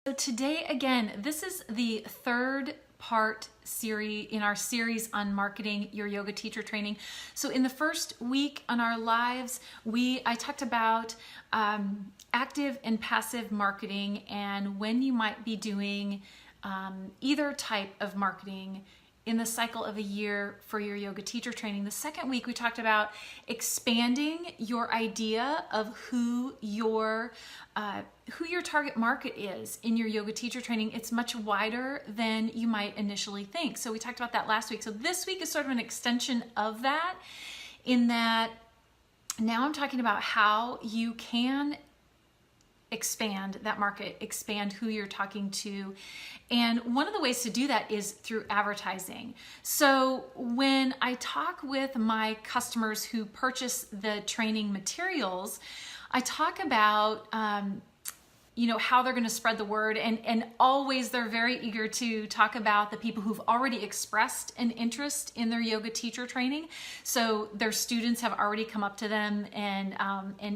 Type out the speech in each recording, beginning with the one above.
So today, again, this is the third part series in our series on marketing your yoga teacher training. So in the first week on our lives, I talked about active and passive marketing and when you might be doing either type of marketing in the cycle of a year for your yoga teacher training. The second week we talked about expanding your idea of who your target market is in your yoga teacher training. It's much wider than you might initially think. So we talked about that last week. So this week is sort of an extension of that, in that now I'm talking about how you can expand that market, expand who you're talking to. And one of the ways to do that is through advertising. So when I talk with my customers who purchase the training materials, I talk about how they're going to spread the word, and always they're very eager to talk about the people who've already expressed an interest in their yoga teacher training. So their students have already come up to them and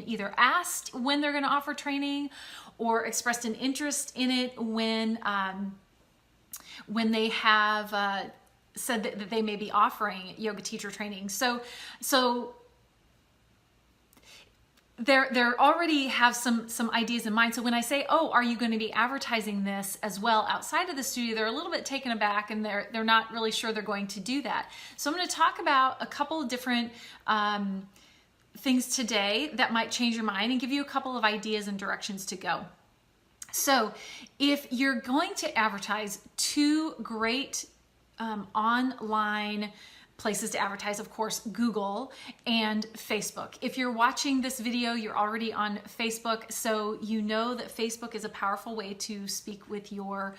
either asked when they're going to offer training or expressed an interest in it when they have said that they may be offering yoga teacher training. So they're already have some ideas in mind. So when I say, oh, are you going to be advertising this as well outside of the studio, they're a little bit taken aback and they're not really sure they're going to do that. So I'm going to talk about a couple of different things today that might change your mind and give you a couple of ideas and directions to go. So if you're going to advertise, two great online places to advertise, of course, Google and Facebook. If you're watching this video, you're already on Facebook, so you know that Facebook is a powerful way to speak with your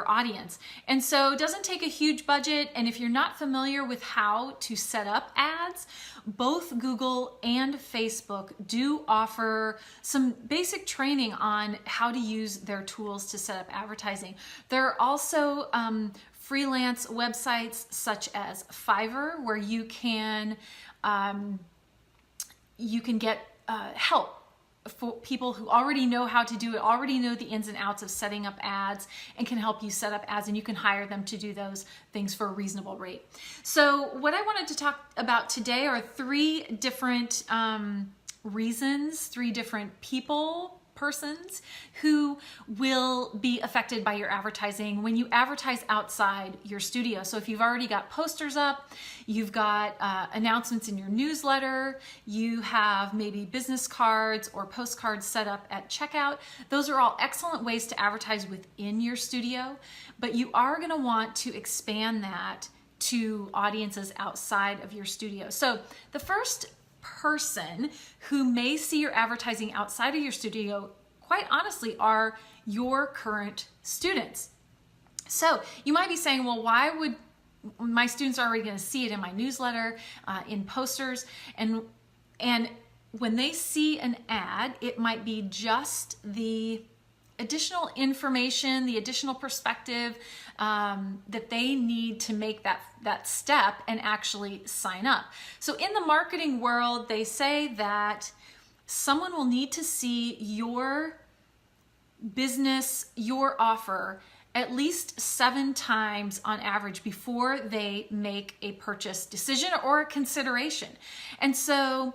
audience. And so it doesn't take a huge budget, and if you're not familiar with how to set up ads, both Google and Facebook do offer some basic training on how to use their tools to set up advertising. There are also freelance websites such as Fiverr, where you can get help for people who already know how to do it, already know the ins and outs of setting up ads, and can help you set up ads, and you can hire them to do those things for a reasonable rate. So what I wanted to talk about today are three different reasons, three different persons who will be affected by your advertising when you advertise outside your studio. So if you've already got posters up, you've got announcements in your newsletter, you have maybe business cards or postcards set up at checkout, those are all excellent ways to advertise within your studio, but you are going to want to expand that to audiences outside of your studio. So the first person who may see your advertising outside of your studio, quite honestly, are your current students. So you might be saying, well, why would my students are already going to see it in my newsletter, in posters, and when they see an ad, it might be just the additional information, the additional perspective that they need to make that step and actually sign up. So in the marketing world, they say that someone will need to see your business, your offer, at least 7 times on average before they make a purchase decision or a consideration. And so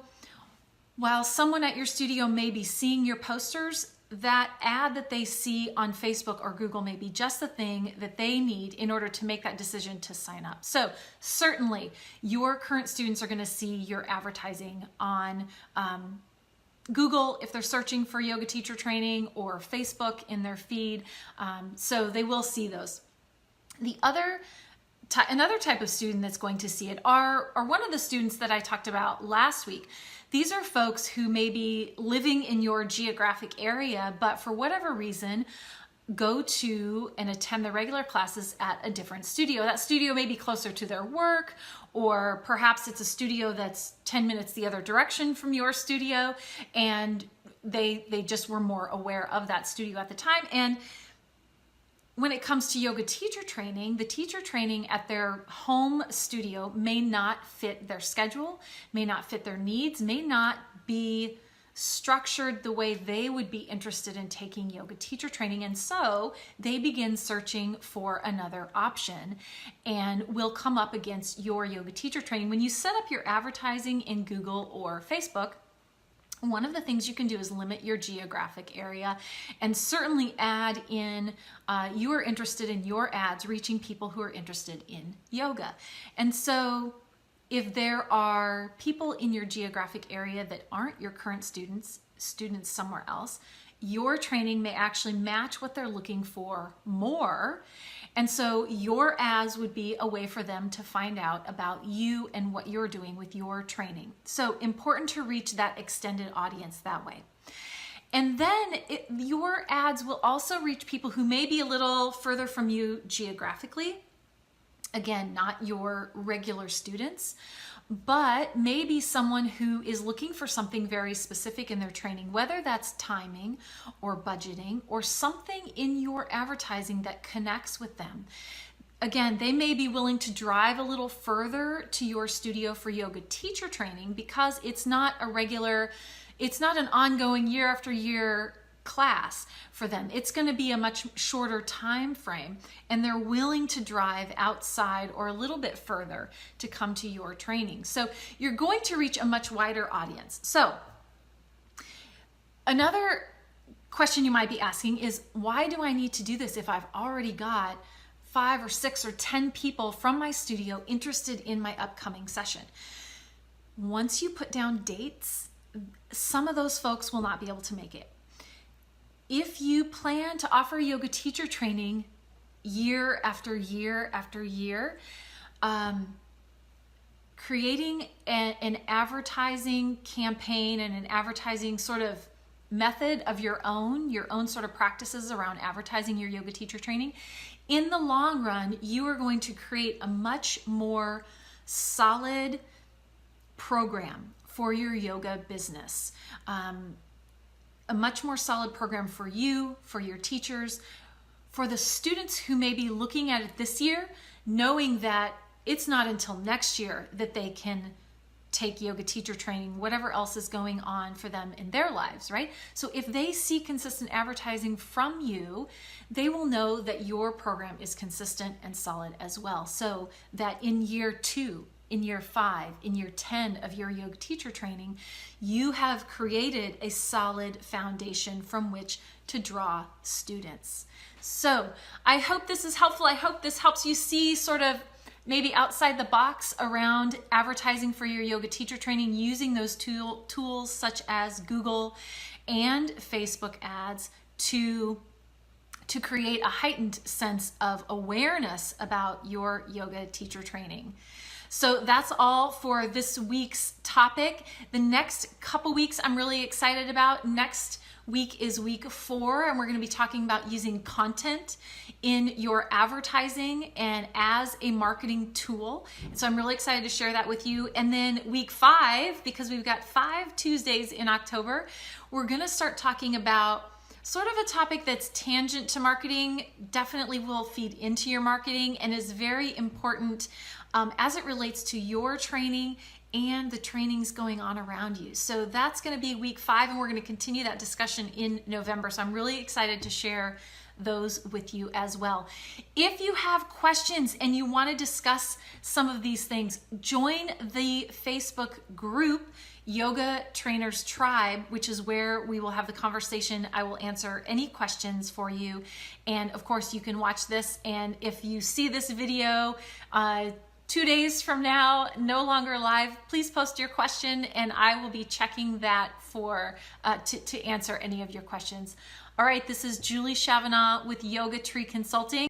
while someone at your studio may be seeing your posters, that ad that they see on Facebook or Google may be just the thing that they need in order to make that decision to sign up. So certainly your current students are going to see your advertising on Google if they're searching for yoga teacher training, or Facebook in their feed. So they will see those. Another type of student that's going to see it are one of the students that I talked about last week. These are folks who may be living in your geographic area, but for whatever reason, go to and attend the regular classes at a different studio. That studio may be closer to their work, or perhaps it's a studio that's 10 minutes the other direction from your studio, and they just were more aware of that studio at the time. And when it comes to yoga teacher training, the teacher training at their home studio may not fit their schedule, may not fit their needs, may not be structured the way they would be interested in taking yoga teacher training. And so they begin searching for another option and will come up against your yoga teacher training. When you set up your advertising in Google or Facebook, one of the things you can do is limit your geographic area and certainly add in, you are interested in your ads reaching people who are interested in yoga. And so if there are people in your geographic area that aren't your current students somewhere else, your training may actually match what they're looking for more. And so your ads would be a way for them to find out about you and what you're doing with your training. So important to reach that extended audience that way. And then your ads will also reach people who may be a little further from you geographically. Again, not your regular students, but maybe someone who is looking for something very specific in their training, whether that's timing or budgeting or something in your advertising that connects with them. Again, they may be willing to drive a little further to your studio for yoga teacher training because it's not an ongoing year after year class for them. It's going to be a much shorter time frame, and they're willing to drive outside or a little bit further to come to your training. So you're going to reach a much wider audience. So another question you might be asking is, why do I need to do this if I've already got 5 or 6 or 10 people from my studio interested in my upcoming session? Once you put down dates, some of those folks will not be able to make it. If you plan to offer yoga teacher training year after year after year, creating an advertising campaign and an advertising sort of method of your own sort of practices around advertising your yoga teacher training, in the long run, you are going to create a much more solid program for your yoga business. A much more solid program for you, for your teachers, for the students who may be looking at it this year, knowing that it's not until next year that they can take yoga teacher training, whatever else is going on for them in their lives, right? So if they see consistent advertising from you, they will know that your program is consistent and solid as well. So that in year 2, in year 5, in year 10 of your yoga teacher training, you have created a solid foundation from which to draw students. So I hope this is helpful. I hope this helps you see sort of maybe outside the box around advertising for your yoga teacher training using those tools such as Google and Facebook ads to create a heightened sense of awareness about your yoga teacher training. So that's all for this week's topic. The next couple weeks I'm really excited about. Next week is week 4, and we're going to be talking about using content in your advertising and as a marketing tool. So I'm really excited to share that with you. And then week 5, because we've got 5 Tuesdays in October, we're going to start talking about sort of a topic that's tangent to marketing, definitely will feed into your marketing, and is very important as it relates to your training and the trainings going on around you. So that's going to be week 5, and we're going to continue that discussion in November. So I'm really excited to share those with you as well. If you have questions and you want to discuss some of these things, join the Facebook group, Yoga Trainers Tribe, which is where we will have the conversation. I will answer any questions for you. And of course, you can watch this. And if you see this video 2 days from now, no longer live, please post your question and I will be checking that for to answer any of your questions. All right, this is Julie Chavanaugh with Yoga Tree Consulting.